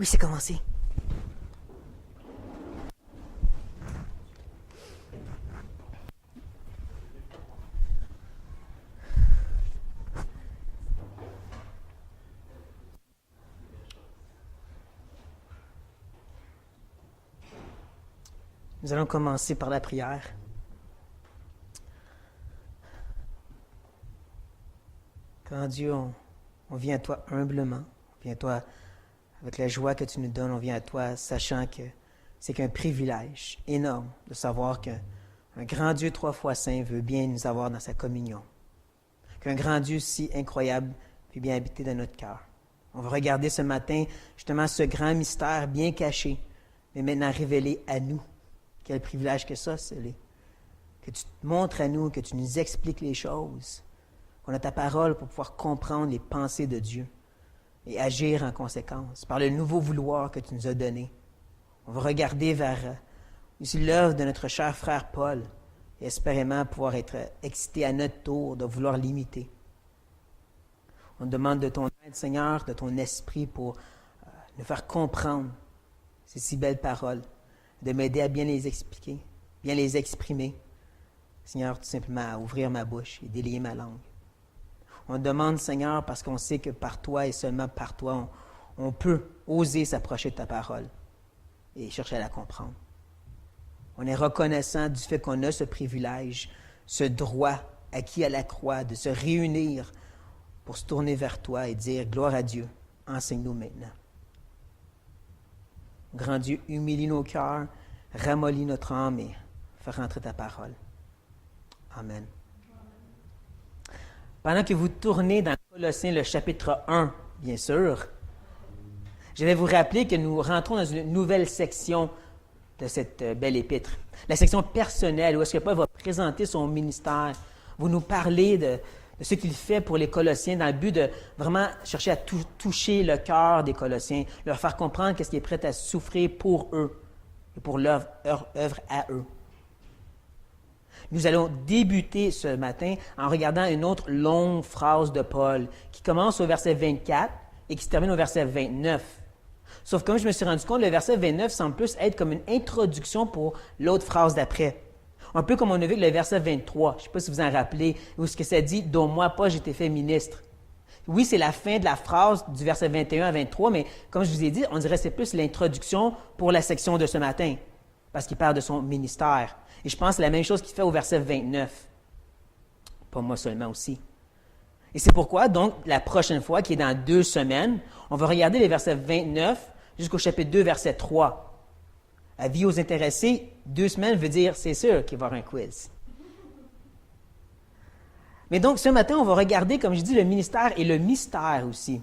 Oui, c'est commencé. Nous allons commencer par la prière. Grand Dieu, on vient à toi humblement, on vient à toi avec la joie que tu nous donnes, on vient à toi sachant que c'est qu'un privilège énorme de savoir qu'un grand Dieu 3 fois saint veut bien nous avoir dans sa communion. Qu'un grand Dieu si incroyable veut bien habiter dans notre cœur. On va regarder ce matin justement ce grand mystère bien caché, mais maintenant révélé à nous. Quel privilège que ça, c'est. Que tu te montres à nous, que tu nous expliques les choses, qu'on a ta parole pour pouvoir comprendre les pensées de Dieu et agir en conséquence, par le nouveau vouloir que tu nous as donné. On va regarder vers aussi l'œuvre de notre cher frère Paul et espérément pouvoir être excité à notre tour de vouloir l'imiter. On te demande de ton aide, Seigneur, de ton esprit pour nous faire comprendre ces si belles paroles, de m'aider à bien les expliquer, bien les exprimer. Seigneur, tout simplement à ouvrir ma bouche et délier ma langue. On te demande, Seigneur, parce qu'on sait que par toi et seulement par toi, on peut oser s'approcher de ta parole et chercher à la comprendre. On est reconnaissant du fait qu'on a ce privilège, ce droit acquis à la croix, de se réunir pour se tourner vers toi et dire « Gloire à Dieu, enseigne-nous maintenant ». Grand Dieu, humilie nos cœurs, ramollis notre âme et fais rentrer ta parole. Amen. Pendant que vous tournez dans Colossiens, le chapitre 1, bien sûr, je vais vous rappeler que nous rentrons dans une nouvelle section de cette belle épître. La section personnelle, où est-ce que Paul va présenter son ministère, vous nous parler de ce qu'il fait pour les Colossiens dans le but de vraiment chercher à toucher le cœur des Colossiens, leur faire comprendre qu'est-ce qu'il est prêt à souffrir pour eux et pour leur œuvre à eux. Nous allons débuter ce matin en regardant une autre longue phrase de Paul qui commence au verset 24 et qui se termine au verset 29. Sauf que comme je me suis rendu compte, le verset 29 semble plus être comme une introduction pour l'autre phrase d'après. Un peu comme on a vu avec le verset 23, je ne sais pas si vous en rappelez, où ce que ça dit « Dont moi pas, j'ai été fait ministre ». Oui, c'est la fin de la phrase du verset 21 à 23, mais comme je vous ai dit, on dirait que c'est plus l'introduction pour la section de ce matin, parce qu'il parle de son ministère. Et je pense que c'est la même chose qu'il fait au verset 29. Pas moi seulement aussi. Et c'est pourquoi, donc, la prochaine fois, qui est dans 2 semaines, on va regarder les versets 29 jusqu'au chapitre 2, verset 3. Avis aux intéressés, 2 semaines veut dire, c'est sûr qu'il va y avoir un quiz. Mais donc, ce matin, on va regarder, comme je dis, le ministère et le mystère aussi.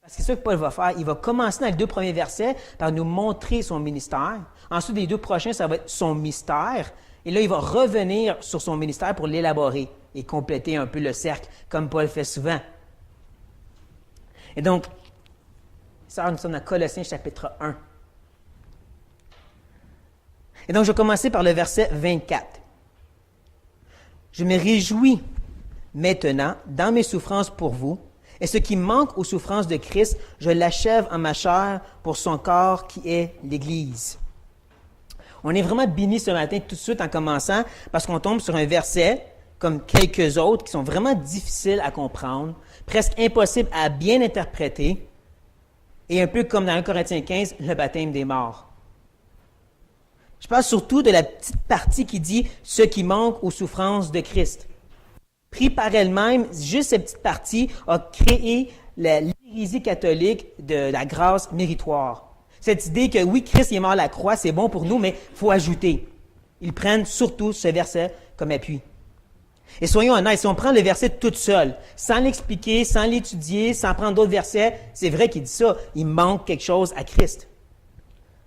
Parce que c'est ça que Paul va faire. Il va commencer dans les 2 premiers versets par nous montrer son ministère. Ensuite, les 2 prochains, ça va être son mystère. Et là, il va revenir sur son ministère pour l'élaborer et compléter un peu le cercle, comme Paul fait souvent. Et donc, ça, nous sommes dans Colossiens chapitre 1. Et donc, je vais commencer par le verset 24. Je me réjouis maintenant dans mes souffrances pour vous, et ce qui manque aux souffrances de Christ, je l'achève en ma chair pour son corps qui est l'Église. On est vraiment bénis ce matin tout de suite en commençant parce qu'on tombe sur un verset, comme quelques autres, qui sont vraiment difficiles à comprendre, presque impossibles à bien interpréter, et un peu comme dans 1 Corinthiens 15, le baptême des morts. Je parle surtout de la petite partie qui dit « ce qui manque aux souffrances de Christ ». Pris par elle-même, juste cette petite partie a créé l'hérésie catholique de la grâce méritoire. Cette idée que oui, Christ est mort à la croix, c'est bon pour nous, mais il faut ajouter. Ils prennent surtout ce verset comme appui. Et soyons honnêtes, si on prend le verset tout seul, sans l'expliquer, sans l'étudier, sans prendre d'autres versets, c'est vrai qu'il dit ça, il manque quelque chose à Christ.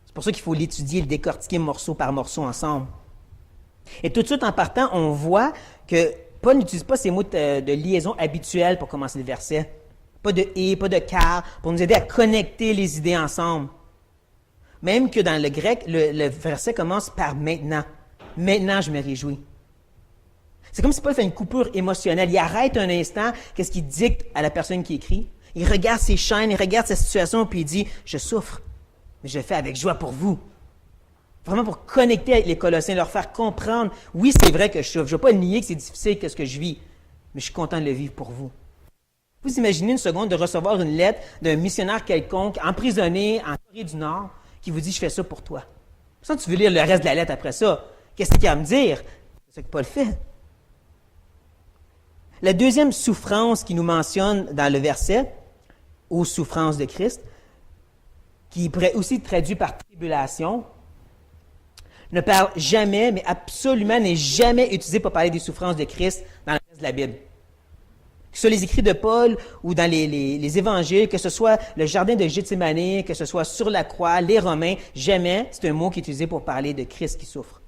C'est pour ça qu'il faut l'étudier, le décortiquer morceau par morceau ensemble. Et tout de suite, en partant, on voit que Paul n'utilise pas ces mots de liaison habituels pour commencer le verset. Pas de « et », pas de « car », pour nous aider à connecter les idées ensemble. Même que dans le grec, le verset commence par « maintenant ». « Maintenant, je me réjouis ». C'est comme si Paul fait une coupure émotionnelle. Il arrête un instant, qu'est-ce qu'il dicte à la personne qui écrit. Il regarde ses chaînes, il regarde sa situation, puis il dit « je souffre ». mais je le fais avec joie pour vous. Vraiment pour connecter avec les Colossiens, leur faire comprendre, oui, c'est vrai que je souffre. Je ne vais pas nier que c'est difficile, qu'est-ce que je vis, mais je suis content de le vivre pour vous. Vous imaginez une seconde de recevoir une lettre d'un missionnaire quelconque, emprisonné en Corée du Nord, qui vous dit « Je fais ça pour toi ». Sans tu veux lire le reste de la lettre après ça, qu'est-ce qu'il y a à me dire? C'est ce que Paul fait. La deuxième souffrance qu'il nous mentionne dans le verset, aux souffrances de Christ, qui pourrait aussi être traduit par tribulation, ne parle jamais, mais absolument n'est jamais utilisé pour parler des souffrances de Christ dans le reste de la Bible. Que ce soit les écrits de Paul ou dans les évangiles, que ce soit le jardin de Gethsémani, que ce soit sur la croix, les Romains, jamais c'est un mot qui est utilisé pour parler de Christ qui souffre.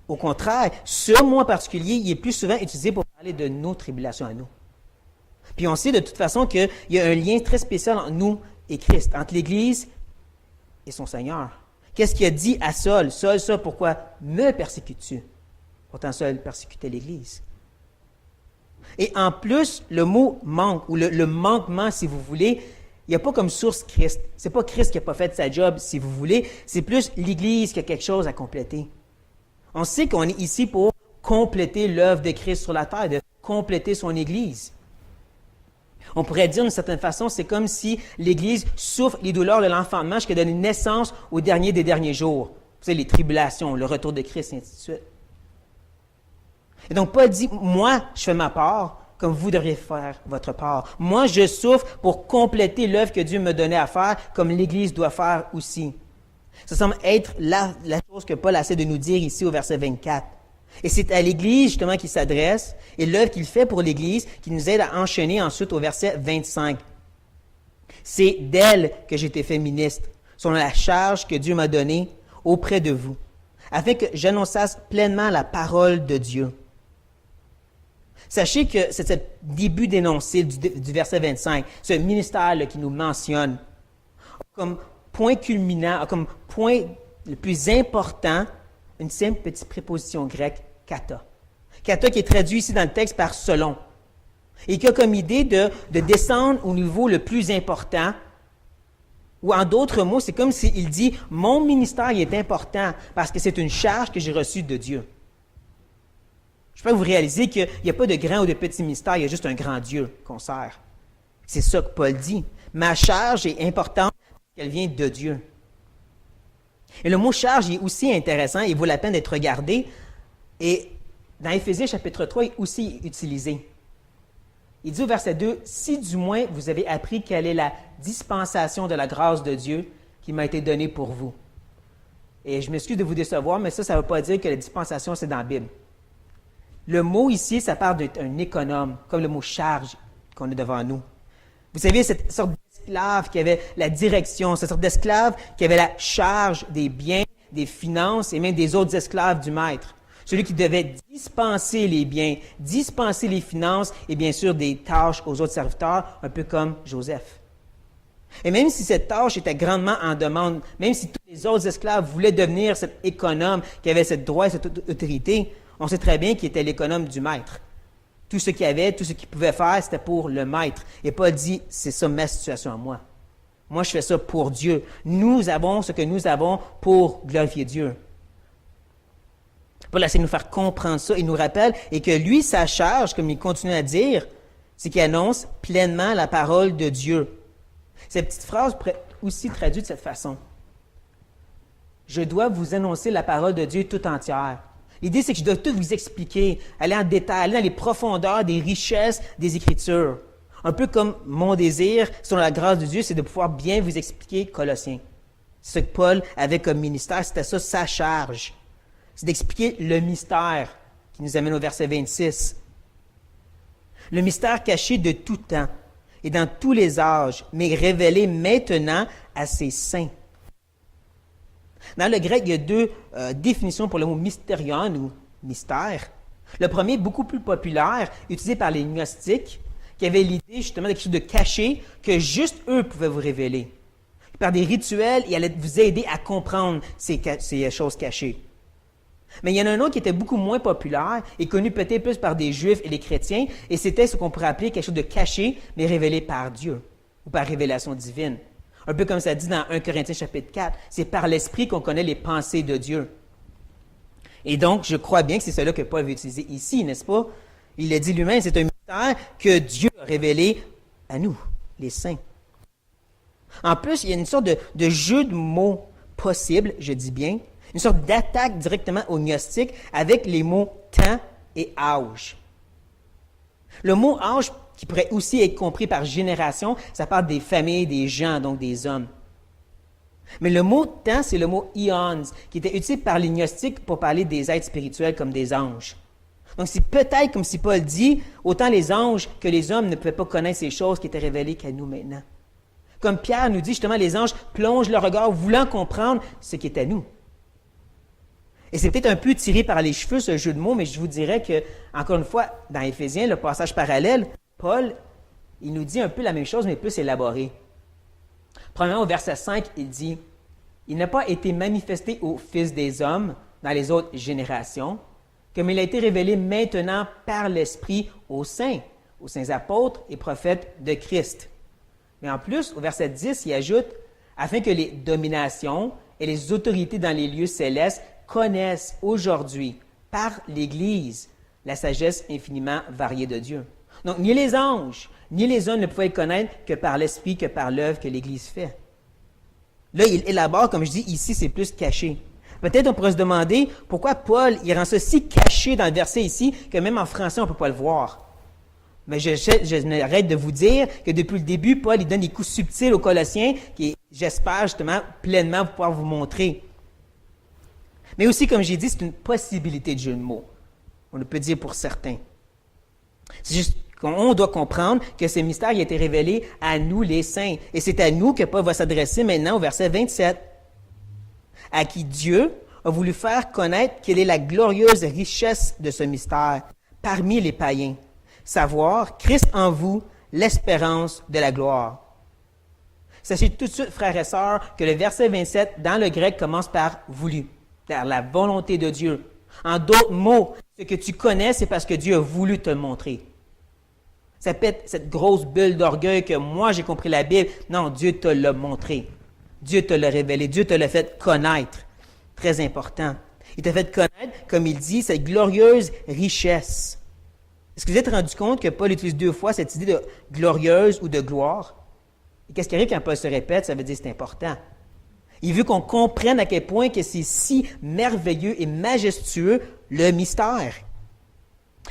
Au contraire, ce mot en particulier, il est plus souvent utilisé pour parler de nos tribulations à nous. Puis on sait de toute façon qu'il y a un lien très spécial entre nous et Christ, entre l'Église et son Seigneur. Qu'est-ce qu'il a dit à Saul? Saul, pourquoi me persécutes-tu? Pourtant, Saul persécutait l'Église. Et en plus, le mot manque, ou le manquement, si vous voulez, il n'y a pas comme source Christ. Ce n'est pas Christ qui n'a pas fait sa job, si vous voulez. C'est plus l'Église qui a quelque chose à compléter. On sait qu'on est ici pour compléter l'œuvre de Christ sur la terre, de compléter son Église. On pourrait dire d'une certaine façon, c'est comme si l'Église souffre les douleurs de l'enfantement jusqu'à donner naissance au dernier des derniers jours. Vous savez, les tribulations, le retour de Christ, et ainsi de suite. Et donc, Paul dit, moi, je fais ma part, comme vous devriez faire votre part. Moi, je souffre pour compléter l'œuvre que Dieu me donnait à faire, comme l'Église doit faire aussi. Ça semble être la chose que Paul essaie de nous dire ici au verset 24. Et c'est à l'Église, justement, qu'il s'adresse, et l'œuvre qu'il fait pour l'Église, qui nous aide à enchaîner ensuite au verset 25. C'est d'elle que j'ai été fait ministre, selon la charge que Dieu m'a donnée auprès de vous, afin que j'annonçasse pleinement la parole de Dieu. Sachez que c'est ce début d'énoncé du verset 25, ce ministère-là qui nous mentionne, comme point culminant, comme point le plus important, une simple petite préposition grecque, kata. Kata qui est traduit ici dans le texte par selon. Et qui a comme idée de descendre au niveau le plus important. Ou en d'autres mots, c'est comme s'il dit, mon ministère est important parce que c'est une charge que j'ai reçue de Dieu. Je peux vous réaliser qu'il n'y a pas de grand ou de petit mystère, il y a juste un grand Dieu qu'on sert. C'est ça que Paul dit. Ma charge est importante parce qu'elle vient de Dieu. Et le mot charge est aussi intéressant, il vaut la peine d'être regardé. Et dans Éphésiens chapitre 3, il est aussi utilisé. Il dit au verset 2, « Si du moins vous avez appris quelle est la dispensation de la grâce de Dieu qui m'a été donnée pour vous. » Et je m'excuse de vous décevoir, mais ça ne veut pas dire que la dispensation, c'est dans la Bible. Le mot ici, ça parle d'un économe, comme le mot charge qu'on a devant nous. Vous savez, cette sorte d'esclave qui avait la direction, cette sorte d'esclave qui avait la charge des biens, des finances et même des autres esclaves du maître. Celui qui devait dispenser les biens, dispenser les finances et bien sûr des tâches aux autres serviteurs, un peu comme Joseph. Et même si cette tâche était grandement en demande, même si tous les autres esclaves voulaient devenir cet économe qui avait ce droit et cette autorité, on sait très bien qu'il était l'économe du maître. Tout ce qu'il avait, tout ce qu'il pouvait faire, c'était pour le maître. Et Paul dit, c'est ça ma situation à moi. Moi, je fais ça pour Dieu. Nous avons ce que nous avons pour glorifier Dieu. Paul essaie de nous faire comprendre ça. Il nous rappelle, et que lui, sa charge, comme il continue à dire, c'est qu'il annonce pleinement la parole de Dieu. Cette petite phrase pourrait être aussi traduite de cette façon. Je dois vous annoncer la parole de Dieu tout entière. L'idée, c'est que je dois tout vous expliquer, aller en détail, aller dans les profondeurs des richesses des Écritures. Un peu comme mon désir, selon la grâce de Dieu, c'est de pouvoir bien vous expliquer Colossiens. C'est ce que Paul avait comme ministère, c'était ça sa charge. C'est d'expliquer le mystère qui nous amène au verset 26. Le mystère caché de tout temps et dans tous les âges, mais révélé maintenant à ses saints. Dans le grec, il y a deux définitions pour le mot mystérion ou mystère. Le premier, beaucoup plus populaire, utilisé par les gnostiques, qui avait l'idée justement de quelque chose de caché que juste eux pouvaient vous révéler. Par des rituels, il allait vous aider à comprendre ces choses cachées. Mais il y en a un autre qui était beaucoup moins populaire et connu peut-être plus par des Juifs et les chrétiens, et c'était ce qu'on pourrait appeler quelque chose de caché, mais révélé par Dieu, ou par révélation divine. Un peu comme ça dit dans 1 Corinthiens chapitre 4. C'est par l'Esprit qu'on connaît les pensées de Dieu. Et donc, je crois bien que c'est cela que Paul veut utiliser ici, n'est-ce pas? Il le dit lui-même, c'est un mystère que Dieu a révélé à nous, les saints. En plus, il y a une sorte de jeu de mots possible, je dis bien, une sorte d'attaque directement au gnostique avec les mots temps et âge. Le mot âge, qui pourrait aussi être compris par génération, ça parle des familles, des gens, donc des hommes. Mais le mot temps, c'est le mot ions, qui était utilisé par les gnostiques pour parler des êtres spirituels comme des anges. Donc c'est peut-être comme si Paul dit, autant les anges que les hommes ne pouvaient pas connaître ces choses qui étaient révélées qu'à nous maintenant. Comme Pierre nous dit justement, les anges plongent leur regard voulant comprendre ce qui est à nous. Et c'est peut-être un peu tiré par les cheveux ce jeu de mots, mais je vous dirais que, encore une fois, dans Éphésiens, le passage parallèle, Paul, il nous dit un peu la même chose, mais plus élaboré. Premièrement, au verset 5, il dit « Il n'a pas été manifesté aux fils des hommes dans les autres générations, comme il a été révélé maintenant par l'Esprit aux saints apôtres et prophètes de Christ. » Mais en plus, au verset 10, il ajoute « Afin que les dominations et les autorités dans les lieux célestes connaissent aujourd'hui, par l'Église, la sagesse infiniment variée de Dieu. » Donc, ni les anges, ni les hommes ne pouvaient connaître que par l'Esprit, que par l'œuvre que l'Église fait. Là, il élabore, comme je dis, ici, c'est plus caché. Peut-être on pourrait se demander pourquoi Paul, il rend ça si caché dans le verset ici que même en français, on ne peut pas le voir. Mais je n'arrête de vous dire que depuis le début, Paul, il donne des coups subtils aux Colossiens qui, j'espère justement, pleinement pouvoir vous montrer. Mais aussi, comme j'ai dit, c'est une possibilité de jeu de mots. On le peut dire pour certains. C'est juste qu'on doit comprendre que ce mystère a été révélé à nous, les saints. Et c'est à nous que Paul va s'adresser maintenant au verset 27. À qui Dieu a voulu faire connaître quelle est la glorieuse richesse de ce mystère parmi les païens. Savoir, Christ en vous, l'espérance de la gloire. Sachez tout de suite, frères et sœurs, que le verset 27, dans le grec, commence par « voulu », par la volonté de Dieu. En d'autres mots, ce que tu connais, c'est parce que Dieu a voulu te le montrer. Ça peut être cette grosse bulle d'orgueil que moi, j'ai compris la Bible. Non, Dieu te l'a montré. Dieu te l'a révélé. Dieu te l'a fait connaître. Très important. Il t'a fait connaître, comme il dit, cette glorieuse richesse. Est-ce que vous êtes rendu compte que Paul utilise 2 fois cette idée de glorieuse ou de gloire? Et qu'est-ce qui arrive quand Paul se répète? Ça veut dire que c'est important. Il veut qu'on comprenne à quel point que c'est si merveilleux et majestueux le mystère.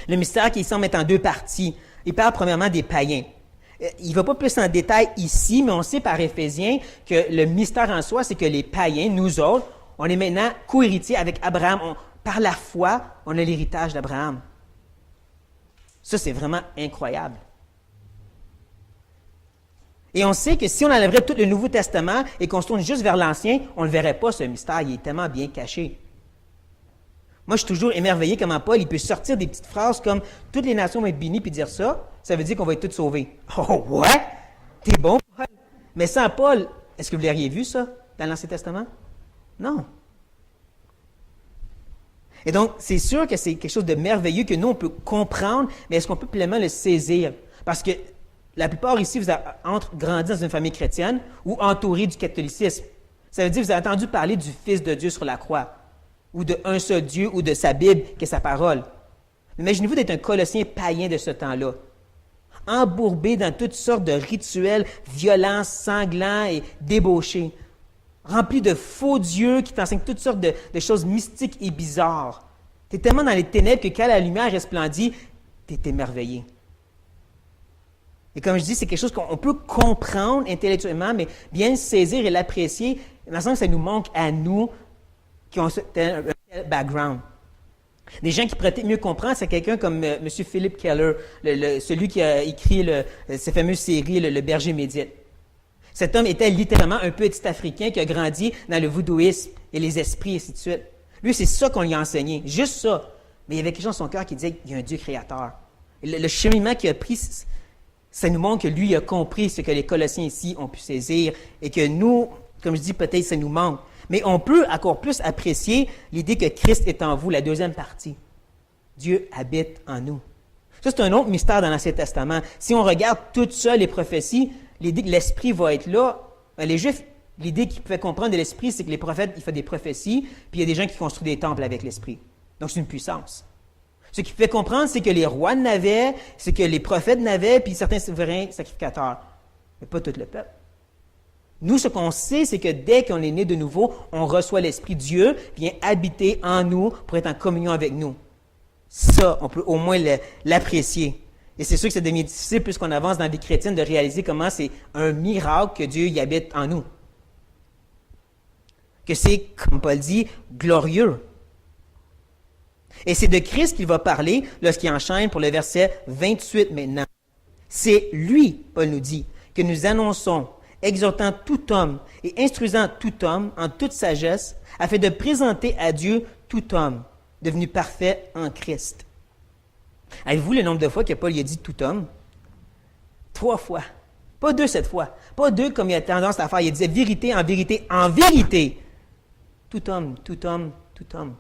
Le mystère qui semble être en 2 parties. Il parle premièrement des païens. Il ne va pas plus en détail ici, mais on sait par Éphésiens que le mystère en soi, c'est que les païens, nous autres, on est maintenant co-héritiers avec Abraham. Par la foi, on a l'héritage d'Abraham. Ça, c'est vraiment incroyable. Et on sait que si on enlèverait tout le Nouveau Testament et qu'on se tourne juste vers l'Ancien, on ne le verrait pas, ce mystère. Il est tellement bien caché. Moi, je suis toujours émerveillé comment Paul il peut sortir des petites phrases comme « Toutes les nations vont être bénies » puis dire ça, ça veut dire qu'on va être tous sauvés. Oh, ouais? T'es bon, Paul? Mais sans Paul, est-ce que vous l'auriez vu, ça, dans l'Ancien Testament? Non. Et donc, c'est sûr que c'est quelque chose de merveilleux que nous, on peut comprendre, mais est-ce qu'on peut pleinement le saisir? Parce que la plupart ici, vous avez grandi dans une famille chrétienne ou entouré du catholicisme. Ça veut dire que vous avez entendu parler du Fils de Dieu sur la croix, ou de un seul Dieu, ou de sa Bible, qui est sa parole. Imaginez-vous d'être un Colossien païen de ce temps-là, embourbé dans toutes sortes de rituels violents, sanglants et débauchés, rempli de faux dieux qui t'enseignent toutes sortes de choses mystiques et bizarres. Tu es tellement dans les ténèbres que quand la lumière resplendit, tu es émerveillé. Et comme je dis, c'est quelque chose qu'on peut comprendre intellectuellement, mais bien le saisir et l'apprécier, il me semble que ça nous manque à nous qui ont un background. Des gens qui pourraient peut-être mieux comprendre, c'est quelqu'un comme M. Philip Keller, celui qui a écrit cette fameuse série Le Berger médite. Cet homme était littéralement un petit Africain qui a grandi dans le voodooisme et les esprits, et ainsi de suite. Lui, c'est ça qu'on lui a enseigné, juste ça. Mais il y avait quelque chose dans son cœur qui disait qu'il y a un Dieu créateur. Et le cheminement qu'il a pris, ça nous montre que lui a compris ce que les Colossiens ici ont pu saisir et que nous, comme je dis, peut-être ça nous manque. Mais on peut encore plus apprécier l'idée que Christ est en vous, la deuxième partie. Dieu habite en nous. Ça, c'est un autre mystère dans l'Ancien Testament. Si on regarde toutes seules les prophéties, l'idée que l'Esprit va être là, Les Juifs, l'idée qu'ils pouvaient comprendre de l'Esprit, c'est que les prophètes, ils font des prophéties, puis il y a des gens qui construisent des temples avec l'Esprit. Donc, c'est une puissance. Ce qu'ils pouvaient comprendre, c'est que les rois n'avaient, c'est que les prophètes n'avaient, puis certains souverains sacrificateurs. Mais pas tout le peuple. Nous, ce qu'on sait, c'est que dès qu'on est né de nouveau, on reçoit l'Esprit. Dieu vient habiter en nous pour être en communion avec nous. Ça, on peut au moins l'apprécier. Et c'est sûr que ça devient difficile, puisqu'on avance dans la vie chrétienne, de réaliser comment c'est un miracle que Dieu y habite en nous. Que c'est, comme Paul dit, glorieux. Et c'est de Christ qu'il va parler lorsqu'il enchaîne pour le verset 28 maintenant. C'est lui, Paul nous dit, que nous annonçons, exhortant tout homme et instruisant tout homme en toute sagesse, afin de présenter à Dieu tout homme, devenu parfait en Christ. Avez-vous le nombre de fois que Paul a dit tout homme? 3 fois. Pas 2 cette fois. Pas 2 comme il a tendance à faire. Il disait vérité, en vérité, en vérité. Tout homme, tout homme, tout homme.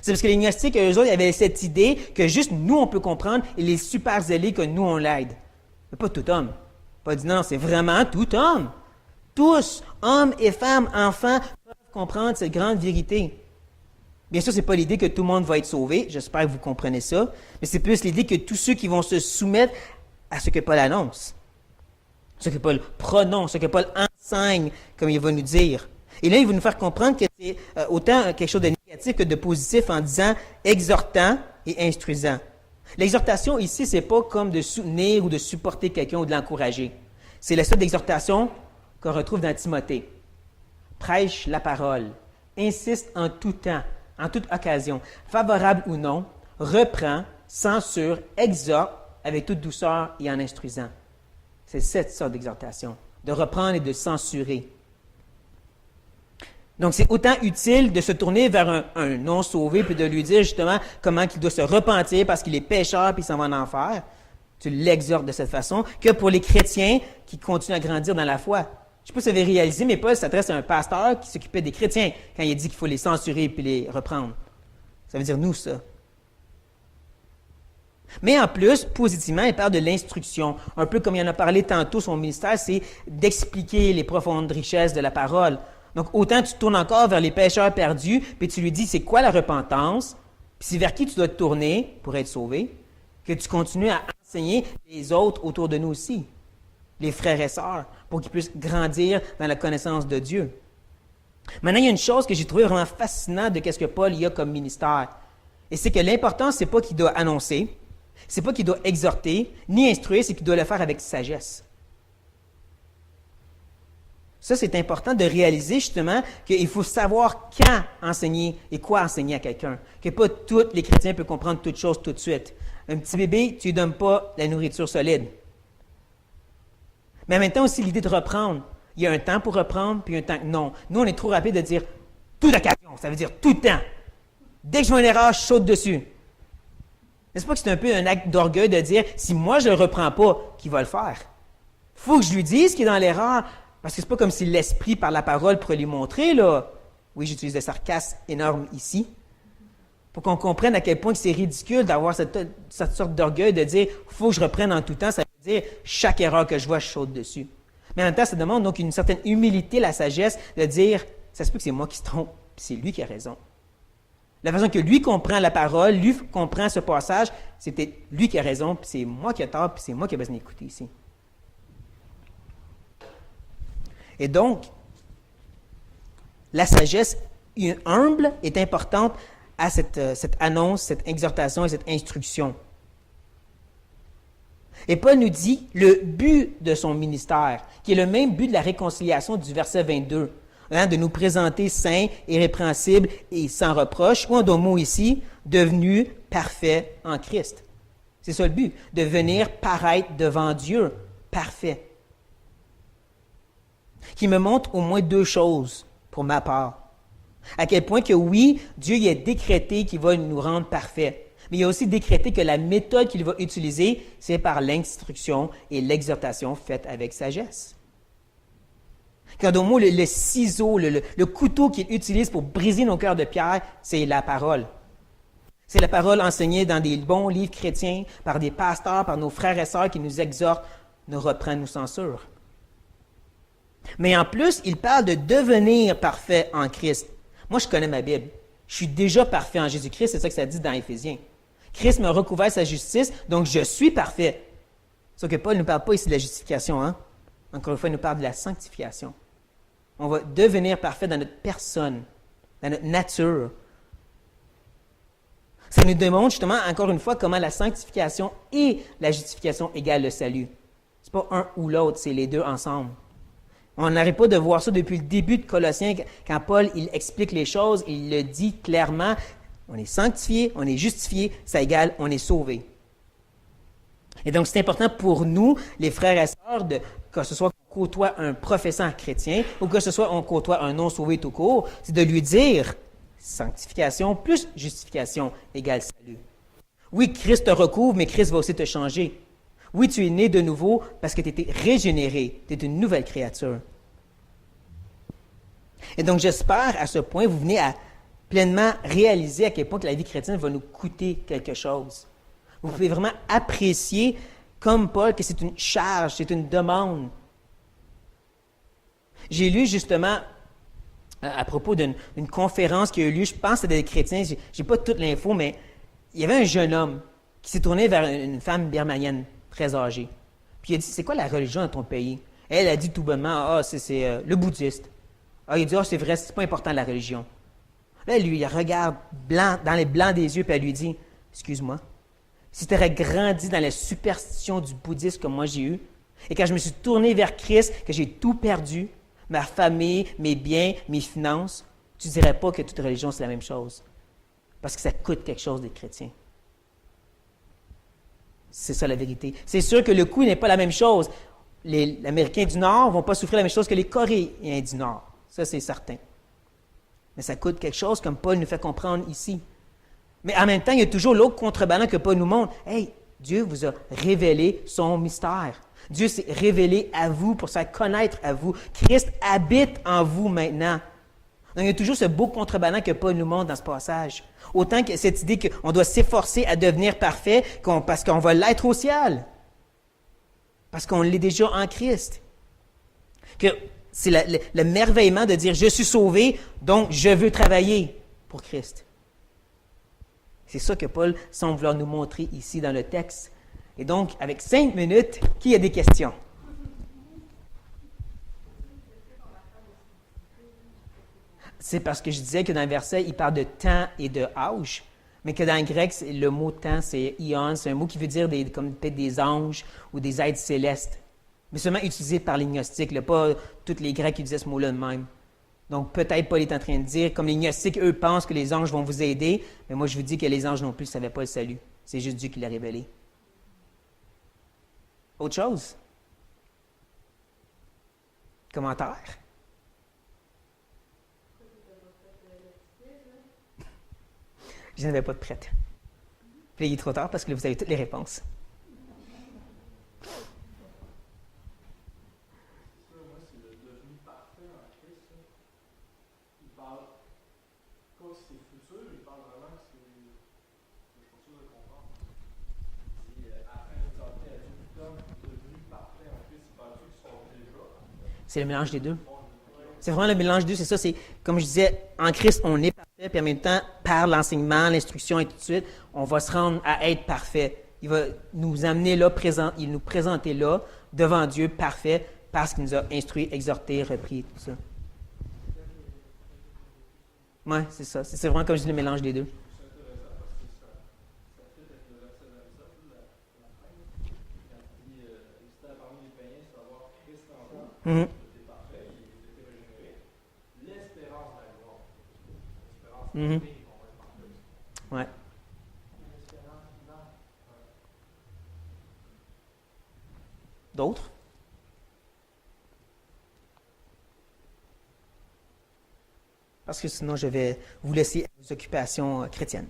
C'est parce que les gnostiques, eux autres, avaient cette idée que juste nous, on peut comprendre et les super zélés que nous, on l'aide. Mais pas tout homme. Pas dit non, c'est vraiment tout homme. Tous, hommes et femmes, enfants, peuvent comprendre cette grande vérité. Bien sûr, ce n'est pas l'idée que tout le monde va être sauvé. J'espère que vous comprenez ça. Mais c'est plus l'idée que tous ceux qui vont se soumettre à ce que Paul annonce, ce que Paul prononce, ce que Paul enseigne, comme il va nous dire. Et là, il va nous faire comprendre que c'est autant quelque chose de négatif que de positif en disant exhortant et instruisant. L'exhortation ici, ce n'est pas comme de soutenir ou de supporter quelqu'un ou de l'encourager. C'est la sorte d'exhortation qu'on retrouve dans Timothée. Prêche la parole, insiste en tout temps, en toute occasion, favorable ou non, reprend, censure, exhorte avec toute douceur et en instruisant. C'est cette sorte d'exhortation, de reprendre et de censurer. Donc, c'est autant utile de se tourner vers un non-sauvé puis de lui dire justement comment il doit se repentir parce qu'il est pécheur puis il s'en va en enfer. Tu l'exhortes de cette façon, que pour les chrétiens qui continuent à grandir dans la foi. Je ne sais pas si vous avez réalisé, mais Paul s'adresse à un pasteur qui s'occupait des chrétiens quand il dit qu'il faut les censurer puis les reprendre. Ça veut dire nous, ça. Mais en plus, positivement, il parle de l'instruction. Un peu comme il en a parlé tantôt, son ministère, c'est d'expliquer les profondes richesses de la parole. Donc, autant tu te tournes encore vers les pécheurs perdus, puis tu lui dis c'est quoi la repentance, puis c'est vers qui tu dois te tourner pour être sauvé, que tu continues à enseigner les autres autour de nous aussi, les frères et sœurs, pour qu'ils puissent grandir dans la connaissance de Dieu. Maintenant, il y a une chose que j'ai trouvé vraiment fascinante de ce que Paul y a comme ministère. Et c'est que l'important, c'est pas qu'il doit annoncer, c'est pas qu'il doit exhorter, ni instruire, c'est qu'il doit le faire avec sagesse. Ça, c'est important de réaliser justement qu'il faut savoir quand enseigner et quoi enseigner à quelqu'un. Que pas tous les chrétiens peuvent comprendre toutes choses tout de suite. Un petit bébé, tu ne lui donnes pas la nourriture solide. Mais en même temps aussi l'idée de reprendre. Il y a un temps pour reprendre, puis un temps que non. Nous, on est trop rapide de dire toute occasion, ça veut dire tout le temps. Dès que je vois une erreur, je saute dessus. N'est-ce pas que c'est un peu un acte d'orgueil de dire si moi je ne le reprends pas, qui va le faire? Il faut que je lui dise qu'il est dans l'erreur. Parce que c'est pas comme si l'Esprit, par la parole, pourrait lui montrer, là. Oui, j'utilise des sarcasmes énormes ici. Pour qu'on comprenne à quel point c'est ridicule d'avoir cette sorte d'orgueil de dire « il faut que je reprenne en tout temps », ça veut dire « chaque erreur que je vois, je saute dessus ». Mais en même temps, ça demande donc une certaine humilité, la sagesse, de dire « ça se peut que c'est moi qui se trompe, puis c'est lui qui a raison ». La façon que lui comprend la parole, lui comprend ce passage, c'est peut-être lui qui a raison, puis c'est moi qui ai tort, puis c'est moi qui ai besoin d'écouter ici. Et donc, la sagesse humble est importante à cette annonce, cette exhortation et cette instruction. Et Paul nous dit le but de son ministère, qui est le même but de la réconciliation du verset 22, de nous présenter saints, irrépréhensibles et sans reproche, ou en d'autres mots ici, devenus parfaits en Christ. C'est ça le but, de venir paraître devant Dieu, parfait. Qui me montre au moins 2 choses pour ma part. À quel point que oui, Dieu y a décrété qu'il va nous rendre parfaits. Mais il a aussi décrété que la méthode qu'il va utiliser, c'est par l'instruction et l'exhortation faite avec sagesse. Quand au mot, le ciseau, le couteau qu'il utilise pour briser nos cœurs de pierre, c'est la parole. C'est la parole enseignée dans des bons livres chrétiens, par des pasteurs, par nos frères et sœurs qui nous exhortent, nous reprennent, nous censurent. Mais en plus, il parle de devenir parfait en Christ. Moi, je connais ma Bible. Je suis déjà parfait en Jésus-Christ, c'est ça que ça dit dans Éphésiens. Christ m'a recouvert sa justice, donc je suis parfait. Sauf que Paul ne nous parle pas ici de la justification, hein? Encore une fois, il nous parle de la sanctification. On va devenir parfait dans notre personne, dans notre nature. Ça nous démontre justement, encore une fois, comment la sanctification et la justification égale le salut. Ce n'est pas un ou l'autre, c'est les deux ensemble. On n'arrête pas de voir ça depuis le début de Colossiens, quand Paul il explique les choses, il le dit clairement, on est sanctifié, on est justifié, ça égale, on est sauvé. Et donc, c'est important pour nous, les frères et sœurs, que ce soit qu'on côtoie un professant chrétien ou que ce soit on côtoie un non-sauvé tout court, c'est de lui dire sanctification plus justification égale salut. Oui, Christ te recouvre, mais Christ va aussi te changer. Oui, tu es né de nouveau parce que tu étais régénéré, tu es une nouvelle créature. Et donc, j'espère à ce point, vous venez à pleinement réaliser à quel point que la vie chrétienne va nous coûter quelque chose. Vous pouvez vraiment apprécier, comme Paul, que c'est une charge, c'est une demande. J'ai lu justement, à propos d'une conférence qui a eu lieu, je pense que c'était des chrétiens, je n'ai pas toute l'info, mais il y avait un jeune homme qui s'est tourné vers une femme birmanienne très âgée. Puis il a dit, c'est quoi la religion dans ton pays? Elle a dit tout bonnement, c'est le bouddhiste. Il a dit, c'est vrai, c'est pas important la religion. Là, lui, il regarde blanc, dans les blancs des yeux, puis elle lui dit, excuse-moi, si tu aurais grandi dans la superstition du bouddhisme comme moi j'ai eu, et quand je me suis tourné vers Christ, que j'ai tout perdu, ma famille, mes biens, mes finances, tu ne dirais pas que toute religion, c'est la même chose. Parce que ça coûte quelque chose d'être chrétien. C'est ça la vérité. C'est sûr que le coût n'est pas la même chose. Les Américains du Nord ne vont pas souffrir la même chose que les Coréens du Nord. Ça, c'est certain. Mais ça coûte quelque chose, comme Paul nous fait comprendre ici. Mais en même temps, il y a toujours l'autre contrebalan que Paul nous montre. Hey, Dieu vous a révélé son mystère. Dieu s'est révélé à vous pour se faire connaître à vous. Christ habite en vous maintenant. Donc, il y a toujours ce beau contrebalan que Paul nous montre dans ce passage. Autant que cette idée qu'on doit s'efforcer à devenir parfait parce qu'on va l'être au ciel. Parce qu'on l'est déjà en Christ. Que c'est le merveillement de dire « Je suis sauvé, donc je veux travailler pour Christ ». C'est ça que Paul semble vouloir nous montrer ici dans le texte. Et donc, avec 5 minutes, qui a des questions? C'est parce que je disais que dans le verset, il parle de temps et de âge, mais que dans le grec, le mot temps, c'est ion, c'est un mot qui veut dire comme peut-être des anges ou des êtres célestes, mais seulement utilisé par les gnostiques, pas tous les Grecs utilisaient ce mot-là de même. Donc peut-être Paul est en train de dire, comme les gnostiques, eux, pensent que les anges vont vous aider, mais moi je vous dis que les anges non plus ne savaient pas le salut. C'est juste Dieu qui l'a révélé. Autre chose? Commentaire? Je n'avais pas de prête. Puis il est trop tard parce que là, vous avez toutes les réponses. Moi, c'est le devenu parfait en Christ. Il parle pas que c'est futur, il parle vraiment que c'est. Je suis pas sûr de comprendre. Afin de tenter à Dieu, comme devenu parfait en Christ, il parle qu'ils sont déjà. C'est le mélange des deux. C'est vraiment le mélange des deux, c'est ça. C'est, comme je disais, en Christ, on est parfait, puis en même temps, par l'enseignement, l'instruction et tout de suite, on va se rendre à être parfait. Il va nous amener là, il nous présenter là, devant Dieu, parfait, parce qu'il nous a instruits, exhortés, repris, tout ça. Oui, c'est ça. C'est vraiment, comme je dis, le mélange des deux. C'est intéressant parce que ça fit avec le verset 27, la fin, quand il dit existait parmi les païens, savoir Christ en vous, c'était parfait, il était régénéré. L'espérance de la gloire. L'espérance de la vie qu'on va être parfait. Ouais. D'autres? Parce que sinon, je vais vous laisser à vos occupations chrétiennes.